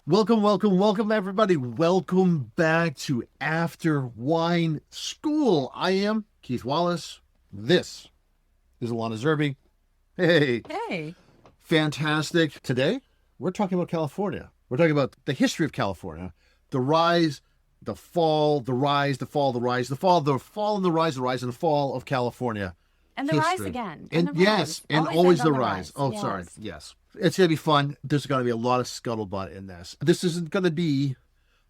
Welcome, everybody. Welcome back to After Wine School. I am Keith Wallace. This is Alana Zerbe. Hey. Fantastic. Today, we're talking about California. We're talking about the history of California, the rise, the fall, the rise, the fall, the rise, the fall, the fall and the rise, and the fall of California. And the rise again. And the yes, rise. and always the rise. Oh, yes. Sorry. Yes. It's going to be fun. There's going to be a lot of scuttlebutt in this. This isn't going to be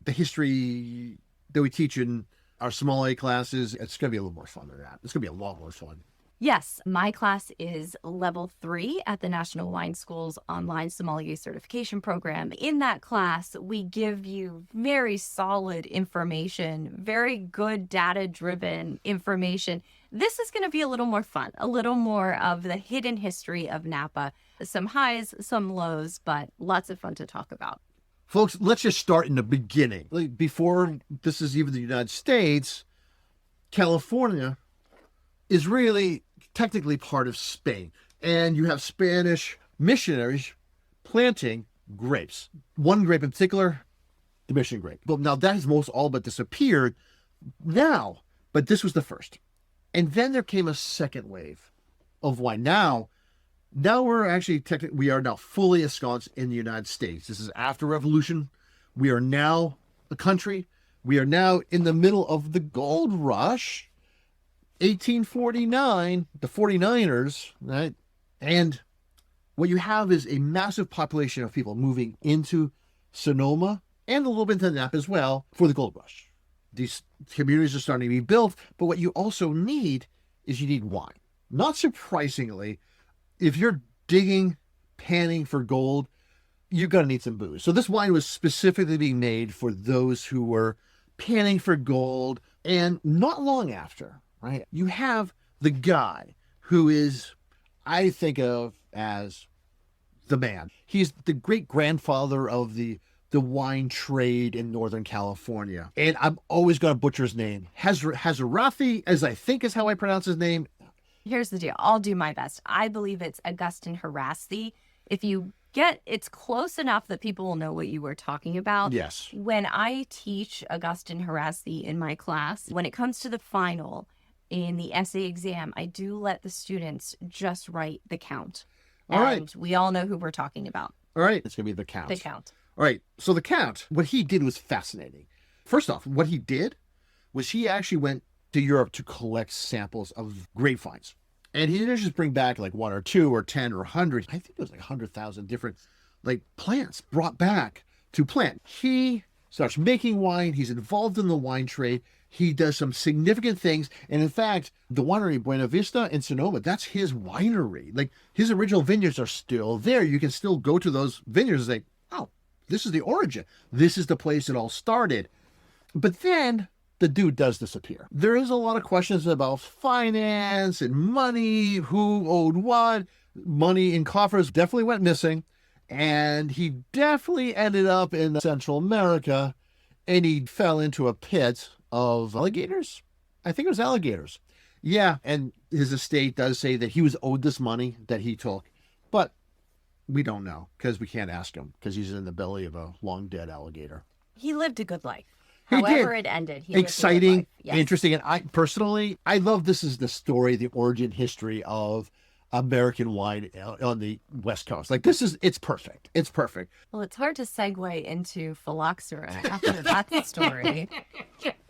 the history that we teach in our sommelier classes. It's going to be a little more fun than that. It's going to be a lot more fun. Yes, my class is level 3 at the National Wine School's online sommelier certification program. In that class, we give you very solid information, very good data-driven information. This is going to be a little more fun, a little more of the hidden history of Napa. Some highs, some lows, but lots of fun to talk about. Folks, let's just start in the beginning. Before this is even the United States, California is really technically part of Spain. And you have Spanish missionaries planting grapes. One grape in particular, the mission grape. But now that has most all but disappeared now. But this was the first. And then there came a second wave of wine. Now we're actually we are now fully ensconced in the United States. This is after Revolution. We are now a country. We are now in the middle of the gold rush, 1849, the 49ers, right? And what you have is a massive population of people moving into Sonoma and a little bit into Napa as well for the gold rush. These communities are starting to be built, but what you also need is you need wine. Not surprisingly, if you're digging, panning for gold, you're going to need some booze. So this wine was specifically being made for those who were panning for gold. And not long after, right, you have the guy who is, I think of as the man. He's the great-grandfather of the wine trade in Northern California. And I'm always going to butcher his name. Haraszthy, as I think is how I pronounce his name. Here's the deal. I'll do my best. I believe it's Augustine Haraszthy. If you it's close enough that people will know what you were talking about. Yes. When I teach Augustine Haraszthy in my class, when it comes to the final in the essay exam, I do let the students just write the count. All right. We all know who we're talking about. All right. It's going to be the count. The count. All right. So the count, what he did was fascinating. First off, what he did was he actually went to Europe to collect samples of grapevines. And he didn't just bring back like 1 or 2 or 10 or 100. I think it was like 100,000 different plants brought back to plant. He starts making wine. He's involved in the wine trade. He does some significant things. And in fact, the winery Buena Vista in Sonoma, that's his winery. Like his original vineyards are still there. You can still go to those vineyards and say, oh, this is the origin. This is the place it all started. But then the dude does disappear. There is a lot of questions about finance and money, who owed what. Money in coffers definitely went missing. And he definitely ended up in Central America, and he fell into a pit of alligators. I think it was alligators. Yeah, and his estate does say that he was owed this money that he took. But we don't know, because we can't ask him, because he's in the belly of a long-dead alligator. He lived a good life. He However did. It ended. He exciting, yes. Interesting. And I personally, I love this is the story, the origin history of American wine on the West Coast. Like it's perfect. It's perfect. Well, it's hard to segue into phylloxera after that story.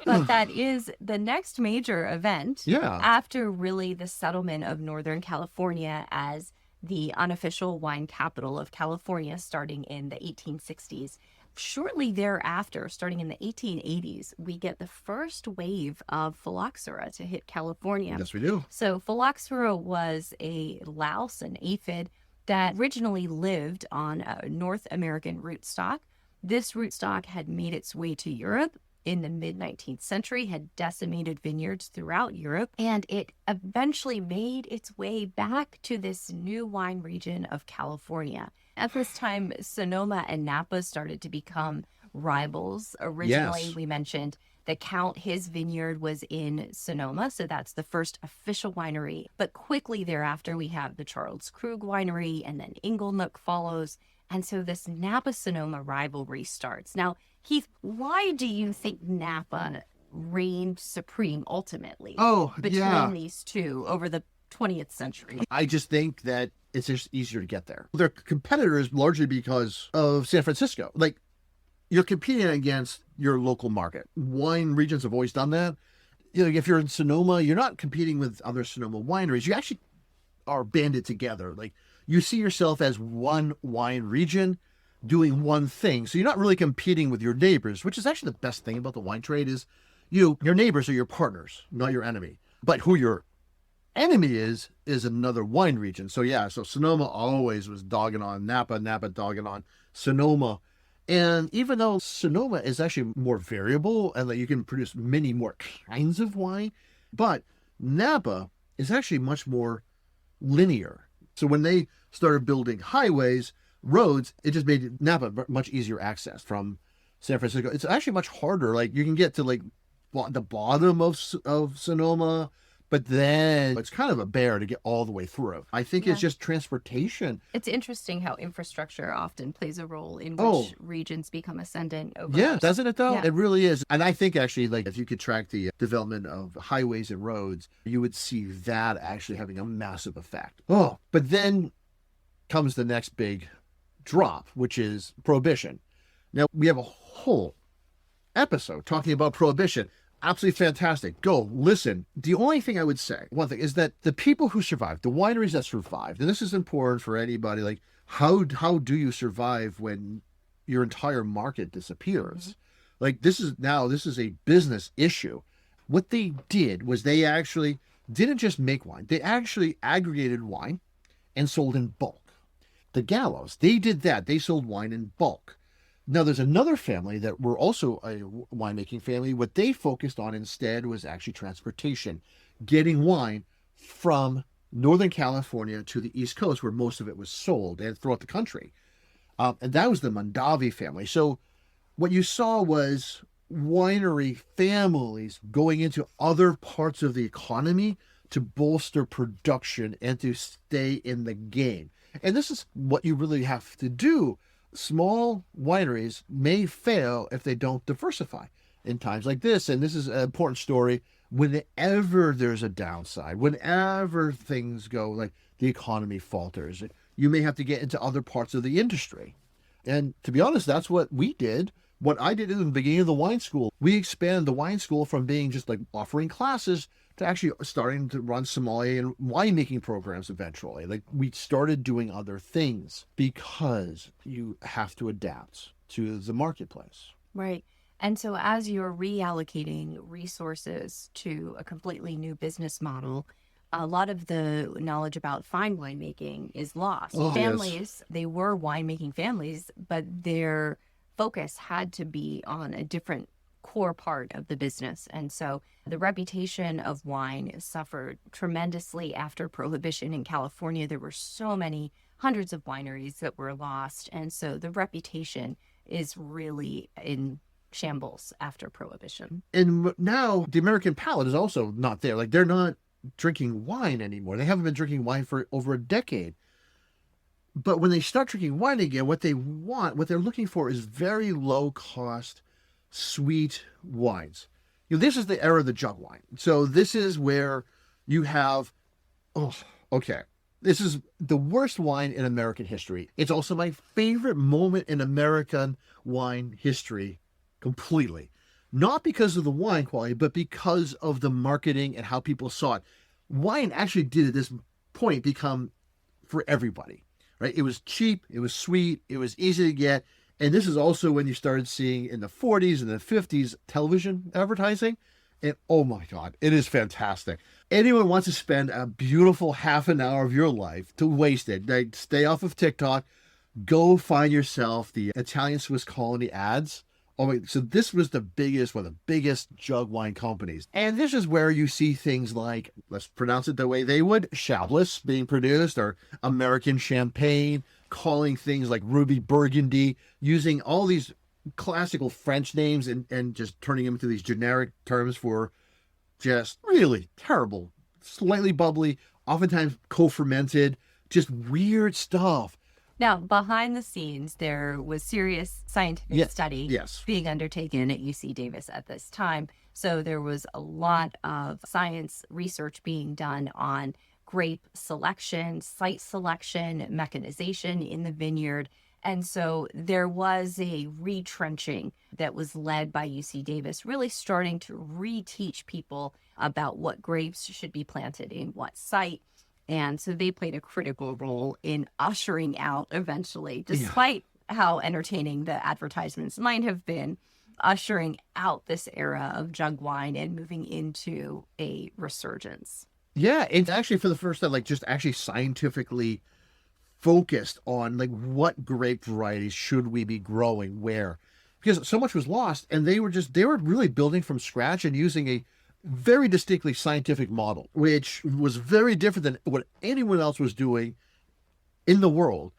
But that is the next major event after really the settlement of Northern California as the unofficial wine capital of California starting in the 1860s. Shortly thereafter, starting in the 1880s, we get the first wave of phylloxera to hit California. Yes, we do. So phylloxera was a louse, an aphid, that originally lived on a North American rootstock. This rootstock had made its way to Europe in the mid-19th century, had decimated vineyards throughout Europe, and it eventually made its way back to this new wine region of California. At this time, Sonoma and Napa started to become rivals. Originally, we mentioned the Count, his vineyard was in Sonoma, so that's the first official winery. But quickly thereafter, we have the Charles Krug winery, and then Inglenook follows. And so this Napa-Sonoma rivalry starts. Now, Heath, why do you think Napa reigned supreme ultimately between these two over the 20th century? I just think that it's just easier to get there. They're competitors largely because of San Francisco. Like, you're competing against your local market. Wine regions have always done that. You know, if you're in Sonoma, you're not competing with other Sonoma wineries. You actually are banded together. Like, you see yourself as one wine region doing one thing. So you're not really competing with your neighbors, which is actually the best thing about the wine trade is your neighbors are your partners, not your enemy. But who your enemy is another wine region. So so Sonoma always was dogging on Napa, Napa dogging on Sonoma. And even though Sonoma is actually more variable and that you can produce many more kinds of wine, but Napa is actually much more linear. So when they started building highways, roads, it just made Napa much easier access from San Francisco. It's actually much harder. Like, you can get to like the bottom of Sonoma, but then it's kind of a bear to get all the way through. I think it's just transportation. It's interesting how infrastructure often plays a role in which regions become ascendant over others. Doesn't it though? Yeah. It really is. And I think actually, like, if you could track the development of highways and roads, you would see that actually having a massive effect. But then comes the next big drop, which is Prohibition. Now, we have a whole episode talking about Prohibition. Absolutely fantastic. Go listen. The only thing I would say, one thing, is that the people who survived, the wineries that survived, and this is important for anybody, like, how do you survive when your entire market disappears? Like, this is a business issue. What they did was they actually didn't just make wine. They actually aggregated wine and sold in bulk. The Gallos, they did that. They sold wine in bulk. Now, there's another family that were also a winemaking family. What they focused on instead was actually transportation, getting wine from Northern California to the East Coast, where most of it was sold, and throughout the country. And that was the Mondavi family. So what you saw was winery families going into other parts of the economy to bolster production and to stay in the game. And this is what you really have to do. Small wineries may fail if they don't diversify in times like this. And this is an important story. Whenever there's a downside, whenever things go, like the economy falters, you may have to get into other parts of the industry. And to be honest, that's what we did. What I did in the beginning of the wine school, we expanded the wine school from being just like offering classes to actually starting to run sommelier and winemaking programs eventually. Like, we started doing other things because you have to adapt to the marketplace. Right. And so as you're reallocating resources to a completely new business model, a lot of the knowledge about fine winemaking is lost. Families, they were winemaking families, but their focus had to be on a different core part of the business. And so the reputation of wine suffered tremendously after Prohibition in California. There were so many hundreds of wineries that were lost. And so the reputation is really in shambles after Prohibition. And now the American palate is also not there. Like, they're not drinking wine anymore. They haven't been drinking wine for over a decade. But when they start drinking wine again, what they're looking for is very low cost, sweet wines. You know, this is the era of the jug wine. So this is where you have, this is the worst wine in American history. It's also my favorite moment in American wine history completely. Not because of the wine quality, but because of the marketing and how people saw it. Wine actually did at this point become for everybody, right? It was cheap, it was sweet, it was easy to get. And this is also when you started seeing in the 40s and the 50s television advertising. And oh my God, it is fantastic. Anyone wants to spend a beautiful half an hour of your life to waste it, like, stay off of TikTok, go find yourself the Italian Swiss colony ads. So this was one of the biggest jug wine companies. And this is where you see things like, let's pronounce it the way they would, Chablis being produced, or American champagne, calling things like Ruby Burgundy, using all these classical French names and just turning them into these generic terms for just really terrible, slightly bubbly, oftentimes co-fermented, just weird stuff. Now, behind the scenes, there was serious scientific study being undertaken at UC Davis at this time. So there was a lot of science research being done on grape selection, site selection, mechanization in the vineyard. And so there was a retrenching that was led by UC Davis, really starting to reteach people about what grapes should be planted in what site. And so they played a critical role in ushering out eventually, despite how entertaining the advertisements might have been, ushering out this era of jug wine and moving into a resurgence. Yeah, it's actually for the first time, like just actually scientifically focused on like what grape varieties should we be growing where, because so much was lost, and they were really building from scratch and using a very distinctly scientific model, which was very different than what anyone else was doing in the world.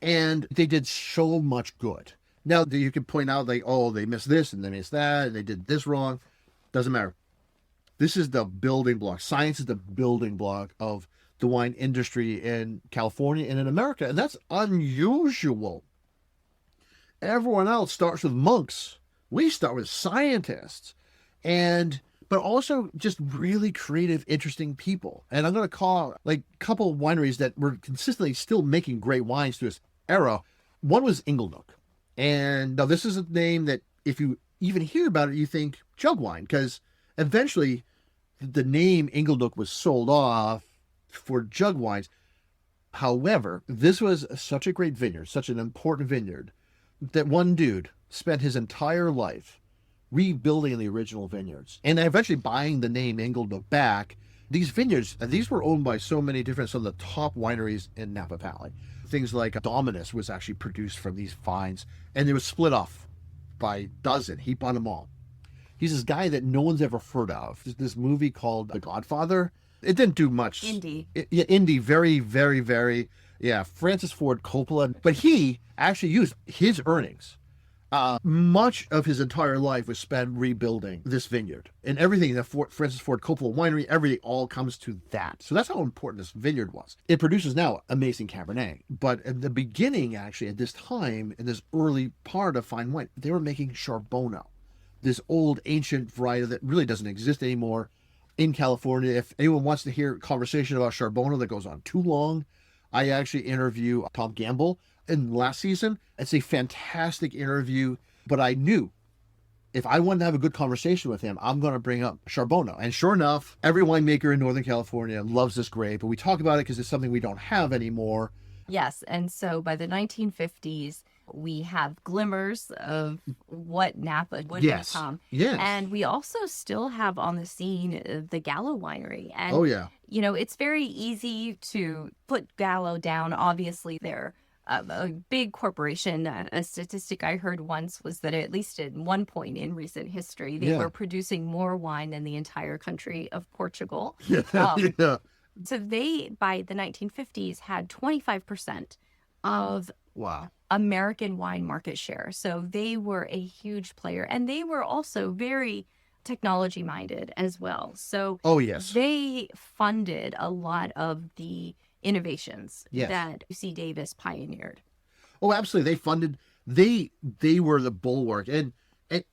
And they did so much good. Now you can point out like, oh, they missed this and they missed that and they did this wrong. Doesn't matter. This is the building block. Science is the building block of the wine industry in California and in America. And that's unusual. Everyone else starts with monks. We start with scientists. But also just really creative, interesting people. And I'm going to call like a couple of wineries that were consistently still making great wines through this era. One was Inglenook. And now this is a name that if you even hear about it, you think jug wine, because eventually the name Inglenook was sold off for jug wines. However, this was such a great vineyard, such an important vineyard, that one dude spent his entire life rebuilding the original vineyards and eventually buying the name Inglenook back. These vineyards, these were owned by so many different, some of the top wineries in Napa Valley. Things like Dominus was actually produced from these vines, and it was split off by dozen. He bought them all. He's this guy that no one's ever heard of. There's this movie called The Godfather. It didn't do much. Indie, very, very, very, Francis Ford Coppola. But he actually used his earnings. Much of his entire life was spent rebuilding this vineyard, and everything that Francis Ford Coppola winery, everything all comes to that. So that's how important this vineyard was. It produces now amazing Cabernet, but at the beginning, actually, at this time, in this early part of fine wine, they were making Charbonneau, this old ancient variety that really doesn't exist anymore in California. If anyone wants to hear a conversation about Charbonneau that goes on too long, I actually interview Tom Gamble in last season. It's a fantastic interview, but I knew if I wanted to have a good conversation with him, I'm going to bring up Charbonneau. And sure enough, every winemaker in Northern California loves this grape, but we talk about it because it's something we don't have anymore. Yes, and so by the 1950s, we have glimmers of what Napa would become. Yes. And we also still have on the scene the Gallo winery. And, you know, it's very easy to put Gallo down. Obviously, they're a big corporation. A statistic I heard once was that at least at one point in recent history, they were producing more wine than the entire country of Portugal. So they, by the 1950s, had 25% of American wine market share. So they were a huge player, and they were also very technology minded as well. So they funded a lot of the innovations that UC Davis pioneered. Oh, absolutely. They funded, they were the bulwark, and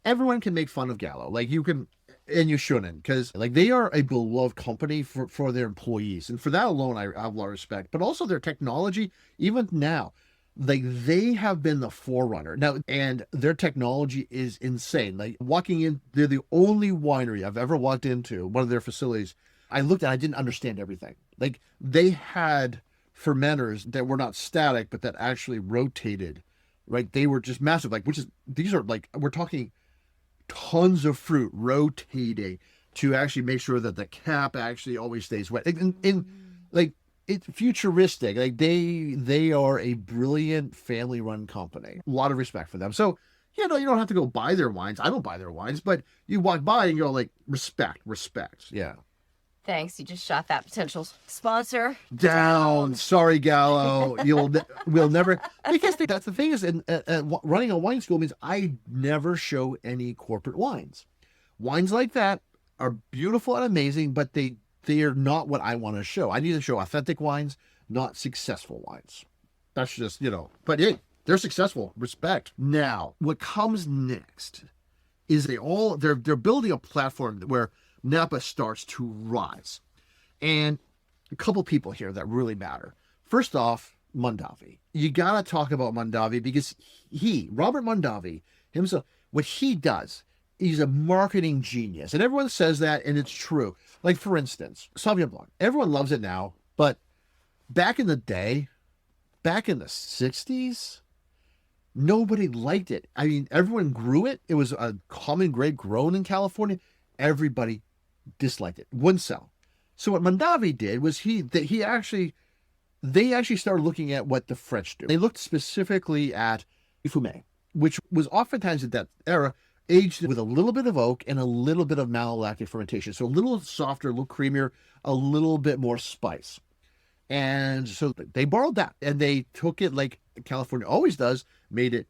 everyone can make fun of Gallo. Like you can, and you shouldn't, because like they are a beloved company for their employees. And for that alone, I have a lot of respect, but also their technology, even now, like they have been the forerunner now, and their technology is insane. Like walking in, they're the only winery I've ever walked into one of their facilities. I looked at, I didn't understand everything. Like they had fermenters that were not static, but that actually rotated, right? They were just massive, like, these are like, we're talking tons of fruit rotating to actually make sure that the cap actually always stays wet. And like, it's futuristic. Like they are a brilliant family run company. A lot of respect for them. So, you don't have to go buy their wines. I don't buy their wines, but you walk by and you go like, respect. Yeah. Thanks. You just shot that potential sponsor down. Sorry, Gallo. We'll never. Because that's the thing is, running a wine school means I never show any corporate wines. Wines like that are beautiful and amazing, but they are not what I want to show. I need to show authentic wines, not successful wines. That's just, but they're successful. Respect. Now, what comes next is they're building a platform where Napa starts to rise. And a couple people here that really matter. First off, Mondavi. You got to talk about Mondavi because Robert Mondavi, himself, what he does, he's a marketing genius. And everyone says that, and it's true. Like, for instance, Sauvignon Blanc. Everyone loves it now, but back in the day, back in the 60s, nobody liked it. I mean, everyone grew it. It was a common grape grown in California. Everybody disliked it. Wouldn't sell. So what Mondavi did was they actually started looking at what the French do. They looked specifically at Fumé, which was oftentimes at that era aged with a little bit of oak and a little bit of malolactic fermentation. So a little softer, a little creamier, a little bit more spice. And so they borrowed that and they took it like California always does, made it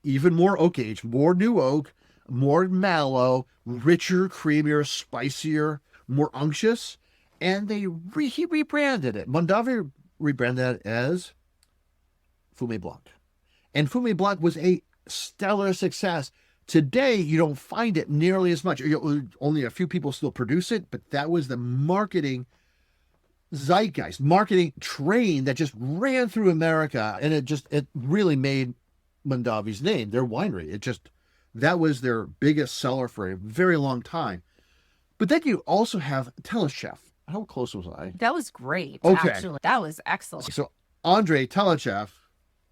even more oak aged, more new oak, more mallow, richer, creamier, spicier, more unctuous. And he rebranded it. Mondavi rebranded it as Fumé Blanc. And Fumé Blanc was a stellar success. Today, you don't find it nearly as much. Only a few people still produce it, but that was the marketing zeitgeist, marketing train that just ran through America. And it really made Mondavi's name, their winery. That was their biggest seller for a very long time. But then you also have Tchelistcheff. How close was I? That was great, okay. Actually. That was excellent. So André Tchelistcheff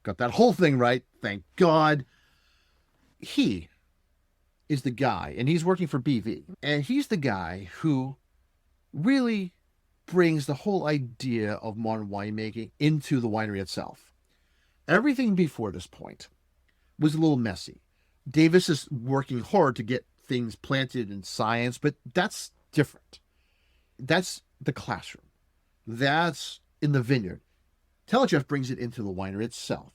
got that whole thing right. Thank God. He is the guy, and he's working for BV. And he's the guy who really brings the whole idea of modern winemaking into the winery itself. Everything before this point was a little messy. Davis is working hard to get things planted in science, but that's different. That's the classroom. That's in the vineyard. Tchelistcheff brings it into the winery itself.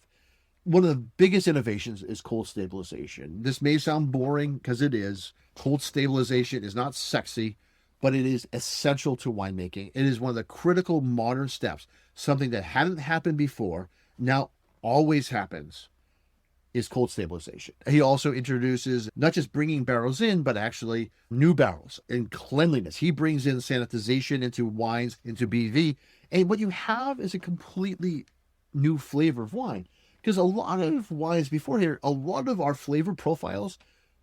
One of the biggest innovations is cold stabilization. This may sound boring because it is. Cold stabilization is not sexy, but it is essential to winemaking. It is one of the critical modern steps. Something that hadn't happened before, now always happens, is cold stabilization. He also introduces not just bringing barrels in, but actually new barrels and cleanliness. He brings in sanitization into wines, into BV. And what you have is a completely new flavor of wine. Because a lot of wines before here, a lot of our flavor profiles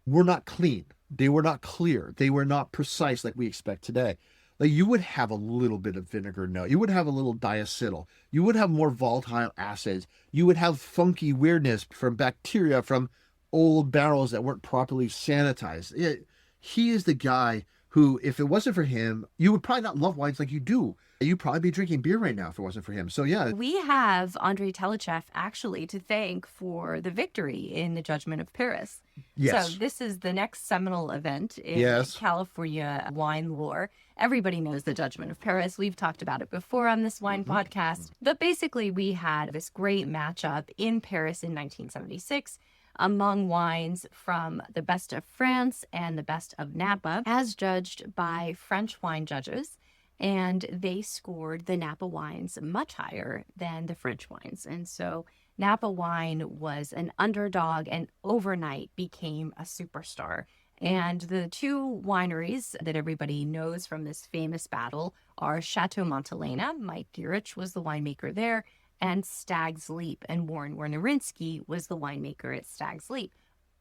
were not clean. They were not clear. They were not precise like we expect today. Like you would have a little bit of vinegar note. You would have a little diacetyl. You would have more volatile acids. You would have funky weirdness from bacteria from old barrels that weren't properly sanitized. He is the guy who, if it wasn't for him, you would probably not love wines like you do. You'd probably be drinking beer right now if it wasn't for him. So, yeah. We have André Tchelistcheff actually to thank for the victory in the Judgment of Paris. Yes. So this is the next seminal event in California wine lore. Everybody knows the Judgment of Paris. We've talked about it before on this wine podcast. But basically, we had this great matchup in Paris in 1976 among wines from the best of France and the best of Napa, as judged by French wine judges. And they scored the Napa wines much higher than the French wines. And so Napa wine was an underdog and overnight became a superstar. And the two wineries that everybody knows from this famous battle are Chateau Montelena. Mike Dierich was the winemaker there, and Stag's Leap. And Warren Winiarski was the winemaker at Stag's Leap.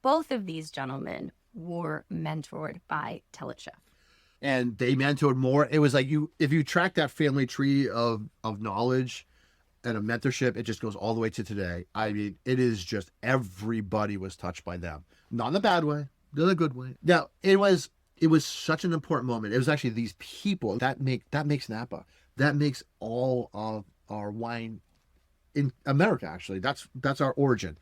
Both of these gentlemen were mentored by Tchelistcheff. And they mentored more. It was like if you track that family tree of knowledge and of mentorship, it just goes all the way to today. I mean, it is just everybody was touched by them. Not in a bad way, in a good way. Now, it was such an important moment. It was actually these people that makes Napa. That makes all of our wine in America, actually. That's our origin.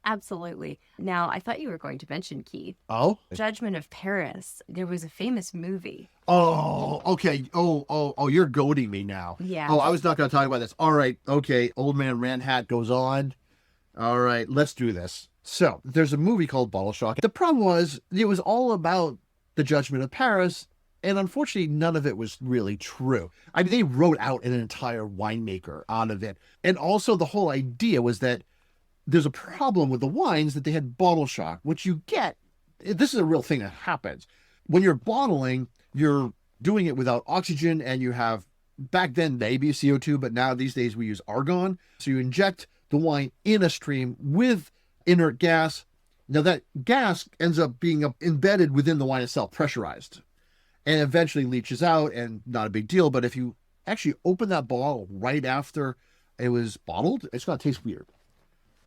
Absolutely. Now, I thought you were going to mention, Keith. Oh? Judgment of Paris. There was a famous movie. Oh, okay. Oh, you're goading me now. Yeah. Oh, I was not going to talk about this. All right. Okay. Old Man Ranhat goes on. All right. Let's do this. So there's a movie called Bottle Shock. The problem was it was all about the Judgment of Paris. And unfortunately, none of it was really true. I mean, they wrote out an entire winemaker out of it. And also the whole idea was that there's a problem with the wines that they had bottle shock, which you get. This is a real thing that happens. When you're bottling, you're doing it without oxygen, and you have, back then, maybe CO2, but now these days we use argon. So you inject the wine in a stream with inert gas. Now that gas ends up being embedded within the wine itself, pressurized, and eventually leaches out, and not a big deal. But if you actually open that bottle right after it was bottled, it's going to taste weird.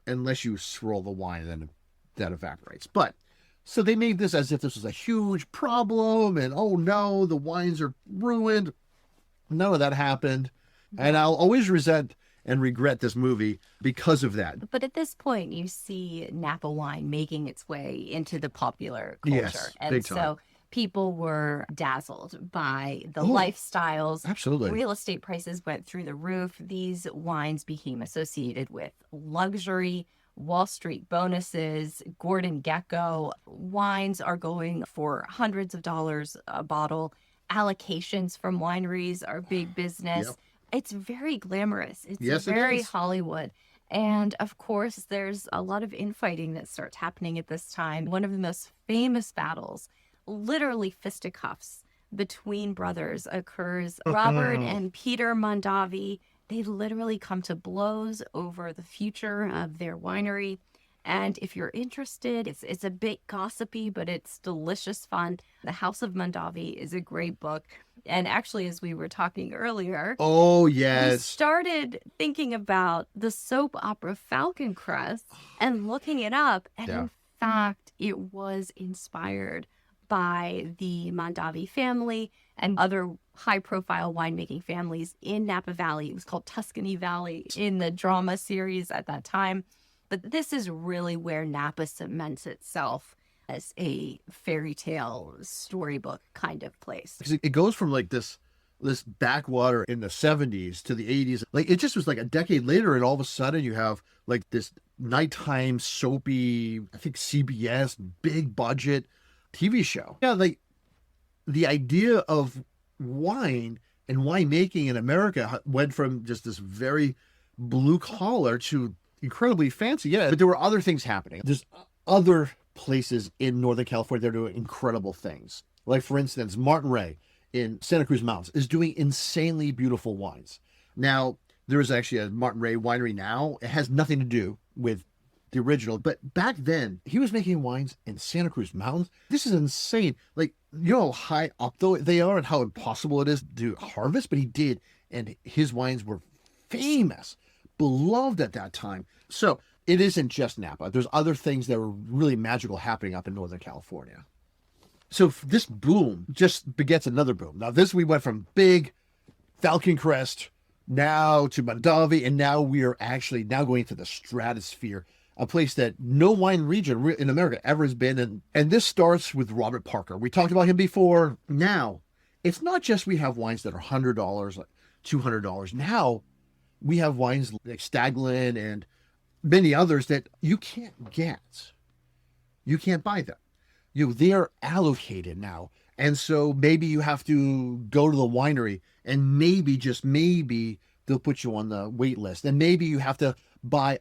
Unless you swirl the wine, and then that evaporates. But, so they made this as if this was a huge problem, and oh no, the wines are ruined. None of that happened. And I'll always resent and regret this movie because of that. But at this point, you see Napa wine making its way into the popular culture. Yes, and big time. So people were dazzled by the lifestyles. Absolutely. Real estate prices went through the roof. These wines became associated with luxury, Wall Street bonuses, Gordon Gekko. Wines are going for hundreds of dollars a bottle. Allocations from wineries are big business. Yep. It's very glamorous. Yes, very it is. Hollywood. And of course, there's a lot of infighting that starts happening at this time. One of the most famous battles, literally fisticuffs between brothers, occurs. Robert and Peter Mondavi, they literally come to blows over the future of their winery. And if you're interested, it's a bit gossipy, but it's delicious fun. The House of Mondavi is a great book. And actually, as we were talking earlier, oh yes, we started thinking about the soap opera Falcon Crest and looking it up. And in fact, it was inspired by the Mondavi family and other high-profile winemaking families in Napa Valley. It was called Tuscany Valley in the drama series at that time. But this is really where Napa cements itself as a fairy tale storybook kind of place. It goes from like this backwater in the 70s to the 80s. Like it just was like a decade later, and all of a sudden you have like this nighttime soapy, I think CBS, big budget TV show. Yeah, like the idea of wine and winemaking in America went from just this very blue collar to incredibly fancy. Yeah, but there were other things happening. There's other places in Northern California that are doing incredible things. Like, for instance, Martin Ray in Santa Cruz Mountains is doing insanely beautiful wines. Now, there is actually a Martin Ray winery now. It has nothing to do with the original, but back then, he was making wines in Santa Cruz Mountains. This is insane. Like, you know how high up though they are and how impossible it is to harvest, but he did, and his wines were famous, beloved at that time. So it isn't just Napa. There's other things that were really magical happening up in Northern California. So this boom just begets another boom. Now we went from big Falcon Crest now to Mondavi, and now we are actually now going to the stratosphere, a place that no wine region in America ever has been in. And this starts with Robert Parker. We talked about him before. Now, it's not just we have wines that are $100, $200. Now, we have wines like Staglin and many others that you can't get. You can't buy them. They are allocated now. And so maybe you have to go to the winery, and maybe, just maybe, they'll put you on the wait list. And maybe you have to buy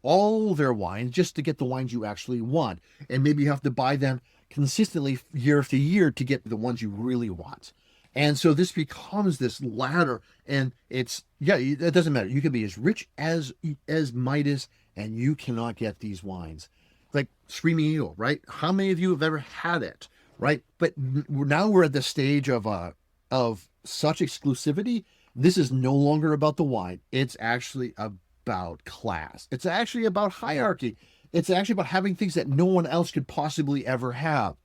all their wines just to get the wines you actually want. And maybe you have to buy them consistently year after year to get the ones you really want. And so this becomes this ladder, and it doesn't matter. You can be as rich as Midas, and you cannot get these wines. Like Screaming Eagle, right? How many of you have ever had it, right? But now we're at the stage of such exclusivity. This is no longer about the wine. It's actually about class. It's actually about hierarchy. It's actually about having things that no one else could possibly ever have.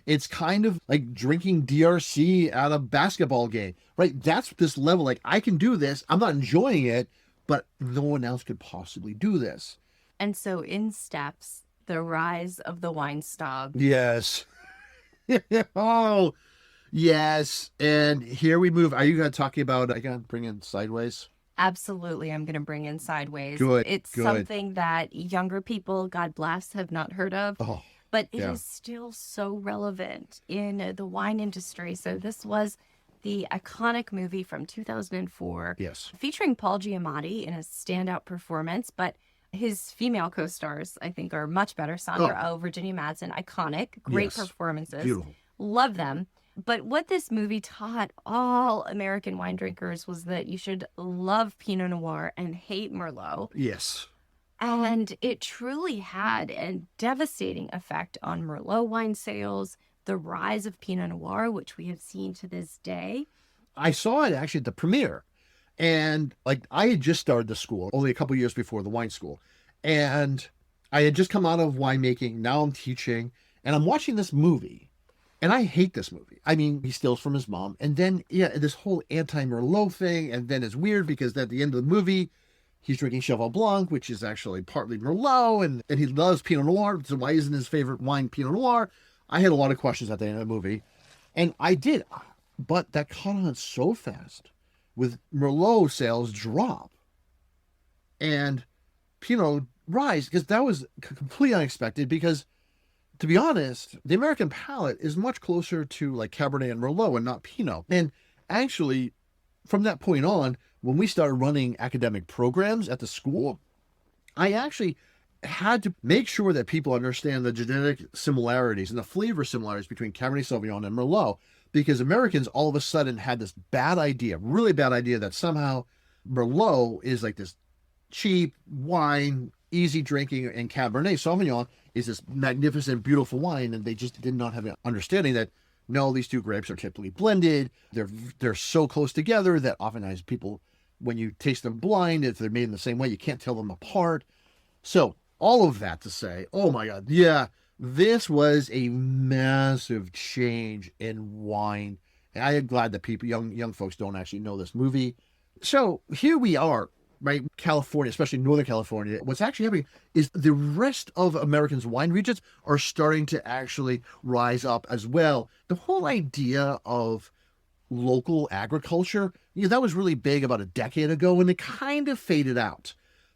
It's kind of like drinking DRC at a basketball game, right? That's this level. Like, I can do this. I'm not enjoying it, but no one else could possibly do this. And so in steps the rise of the wine snob. Yes. Oh, yes. And here we move. Are you going to talk about, are you going to bring in Sideways? Absolutely. I'm going to bring in Sideways. Good. It's something that younger people, God bless, have not heard of. Oh, but it is still so relevant in the wine industry. So this was the iconic movie from 2004. Yes. Featuring Paul Giamatti in a standout performance, but his female co-stars, I think, are much better. Sandra Oh, Virginia Madsen, iconic, great performances. Beautiful. Love them. But what this movie taught all American wine drinkers was that you should love Pinot Noir and hate Merlot. Yes. And it truly had a devastating effect on Merlot wine sales, the rise of Pinot Noir, which we have seen to this day. I saw it actually at the premiere. And like I had just started the school only a couple years before the wine school. And I had just come out of winemaking. Now I'm teaching and I'm watching this movie. And I hate this movie. I mean, he steals from his mom. And then, this whole anti-Merlot thing. And then it's weird because at the end of the movie, he's drinking Cheval Blanc, which is actually partly Merlot. And he loves Pinot Noir. So why isn't his favorite wine Pinot Noir? I had a lot of questions at the end of the movie. And I did. But that caught on so fast with Merlot sales drop. And Pinot rise. Because that was completely unexpected because, to be honest, the American palate is much closer to like Cabernet and Merlot and not Pinot. And actually, from that point on, when we started running academic programs at the school, I actually had to make sure that people understand the genetic similarities and the flavor similarities between Cabernet Sauvignon and Merlot, because Americans all of a sudden had this bad idea, really bad idea, that somehow Merlot is like this cheap wine, easy drinking, and Cabernet Sauvignon is this magnificent, beautiful wine. And they just did not have an understanding that, no, these two grapes are typically blended. They're so close together that oftentimes people, when you taste them blind, if they're made in the same way, you can't tell them apart. So all of that to say, oh my God, yeah, this was a massive change in wine. And I am glad that people, young folks, don't actually know this movie. So here we are, right? California, especially Northern California. What's actually happening is the rest of Americans' wine regions are starting to actually rise up as well. The whole idea of local agriculture, that was really big about a decade ago, and it kind of faded out.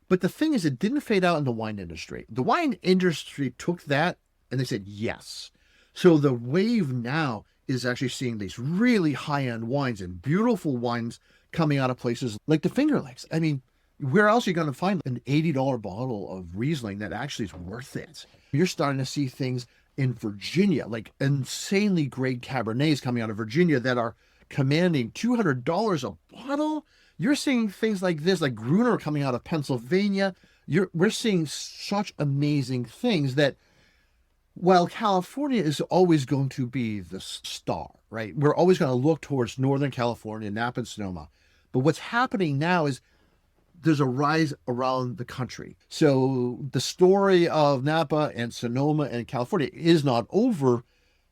But the thing is, it didn't fade out in the wine industry. The wine industry took that and they said yes. So the wave now is actually seeing these really high-end wines and beautiful wines coming out of places like the Finger Lakes. I mean, where else are you going to find an $80 bottle of Riesling that actually is worth it? You're starting to see things in Virginia, like insanely great Cabernets coming out of Virginia that are commanding $200 a bottle. You're seeing things like this, like Gruner coming out of Pennsylvania. We're seeing such amazing things that, while California is always going to be the star, right? We're always going to look towards Northern California, Napa and Sonoma. But what's happening now is there's a rise around the country. So the story of Napa and Sonoma and California is not over,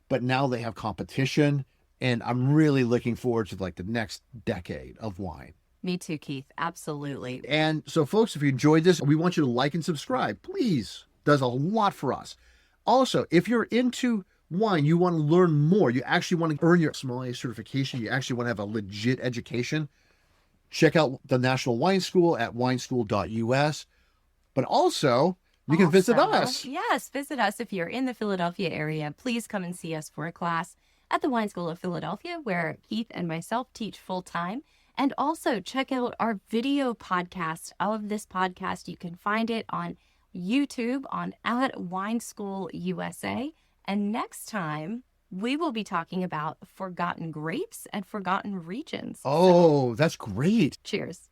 but now they have competition. And I'm really looking forward to like the next decade of wine. Me too, Keith. Absolutely. And so, folks, if you enjoyed this, we want you to like and subscribe. Please. Does a lot for us. Also, if you're into wine, you want to learn more, you actually want to earn your sommelier certification, you actually want to have a legit education, check out the National Wine School at wineschool.us. But also, you can visit us. Yes, visit us if you're in the Philadelphia area. Please come and see us for a class at the Wine School of Philadelphia, where Keith and myself teach full-time. And also check out our video podcast of this podcast. You can find it on YouTube at Wine School USA. And next time, we will be talking about forgotten grapes and forgotten regions. Oh, that's great. Cheers.